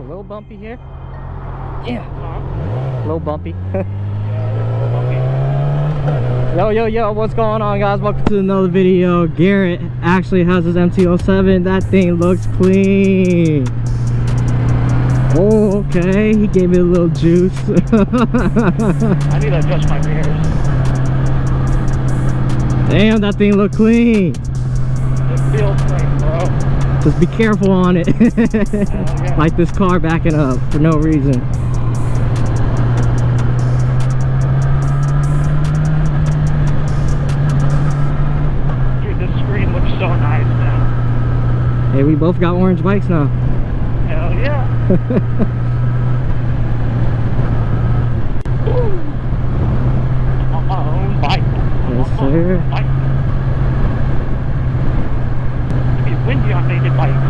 little bumpy here. Yeah. A little bumpy. Yo, what's going on, guys? Welcome to another video. Garrett actually has his Mt07. That thing looks clean. Oh, okay. He gave it a little juice. I need to adjust my mirrors. Damn, that thing look clean. It feels clean, bro. Just be careful on it. Yeah. Like this car backing up for no reason. Dude, this screen looks so nice now. Hey, we both got orange bikes now. Hell yeah. On my own bike. Yes, sir. It's windy on naked bikes.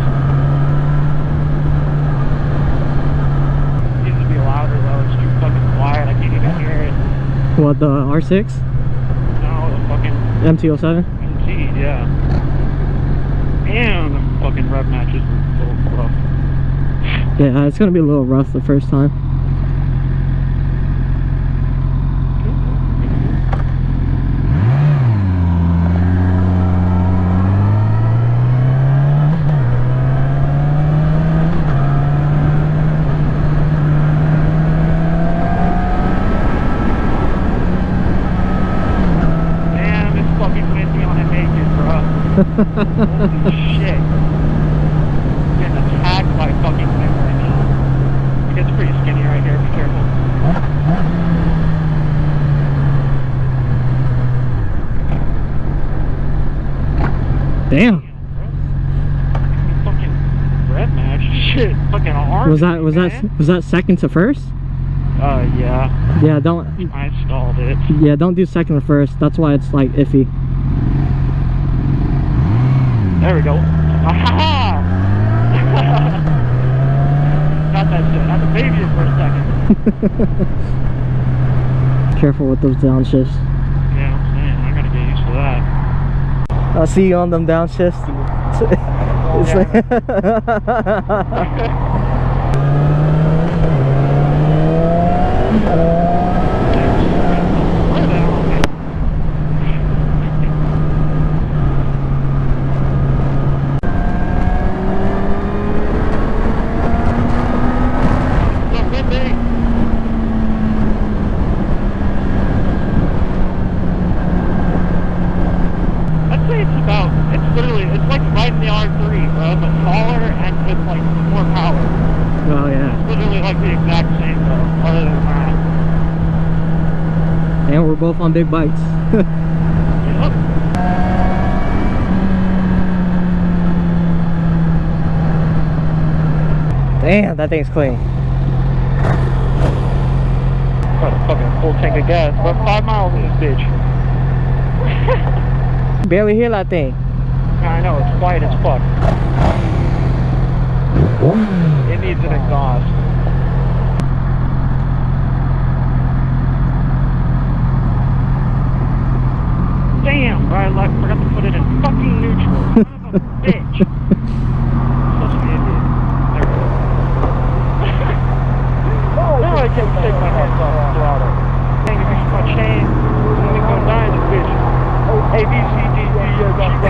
It needs to be louder though. It's too fucking quiet. I can't even hear it. What, the R6? No, the fucking Mt07? MT, yeah. Damn, the fucking rev matches were so rough. Yeah, it's gonna be a little rough the first time. Damn, it's fucking windy on a naked, bro. Holy shit. Getting attacked by fucking wind right now. It gets pretty skinny right here, be careful. Damn. Fucking red match. Shit. Fucking hard. Was that second to first? Yeah. Yeah, don't. I installed it. Yeah, don't do second to first. That's why it's like iffy. There we go. Aha! Got that shit. I had to baby it for a second. Careful with those downshifts. Yeah, I'm saying. I gotta get used to that. I'll see you on them downshifts. It's like it's like riding the R3, bro, but taller and with like more power. oh yeah. It's literally like the exact same though, other than that. And we're both on big bikes. Yep. Damn, that thing's clean. Got a fucking full tank of gas. About 5 miles in this bitch. Barely hear that thing. I know, it's quiet as fuck. It needs an exhaust. Damn, I forgot to put it in fucking neutral. Son of a bitch. Such an idiot. There we go. Now I can take my hands off the throttle. Thank you for my chain. Let me go die in this bitch. A, B, C, D, E, F, G, W.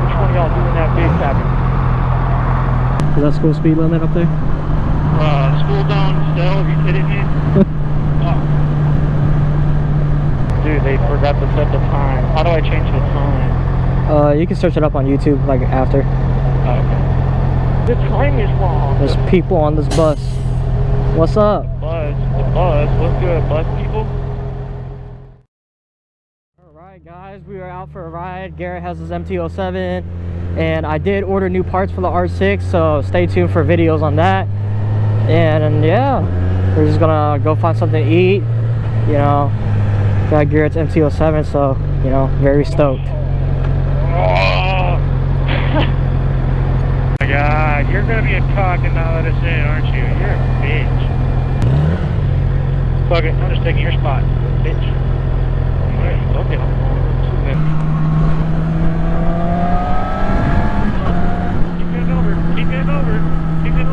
Which one of y'all doing that big tapping? Is that school speed limit up there? School zone still, are you kidding me? Oh. Dude, they forgot to set the time. How do I change the time? You can search it up on YouTube, like after. Okay. The time is wrong. There's people on this bus. What's up? The bus. What's good, bus people? Alright guys, we are out for a ride. Garrett has his Mt07 and I did order new parts for the R6, so stay tuned for videos on that. And yeah, we're just gonna go find something to eat. You know, got Garrett's Mt07, so you know, very stoked. Oh my god, you're gonna be a cock and not let us in, aren't you? You're a bitch. Fuck it, I'm just taking your spot, bitch. Okay. Keep getting over. Keep getting over. Get the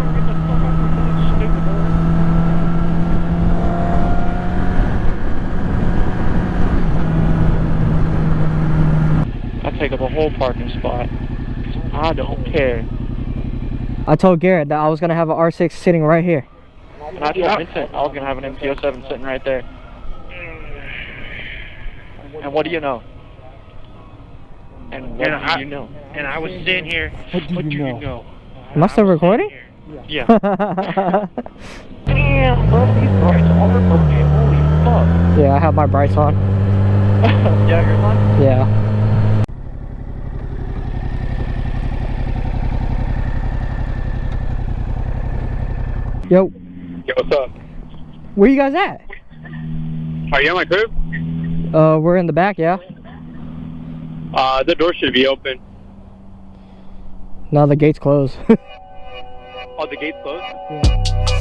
fuck off the bus. I don't care. I told Garrett that I was gonna have an R6 sitting right here. And I told Vincent I was gonna have an MT07 sitting right there. And what do you know? And what do you know? And I was sitting here. What do you know? Am I still recording? Yeah. Damn, bro, these brights are broken. Holy fuck. Yeah, I have my brights on. Yeah, yours on? Yeah. Yo, Yo, what's up? where you guys at? Are you on my crib? We're in the back, yeah? The door should be open. No, the gate's closed. Oh, the gate's closed? Yeah.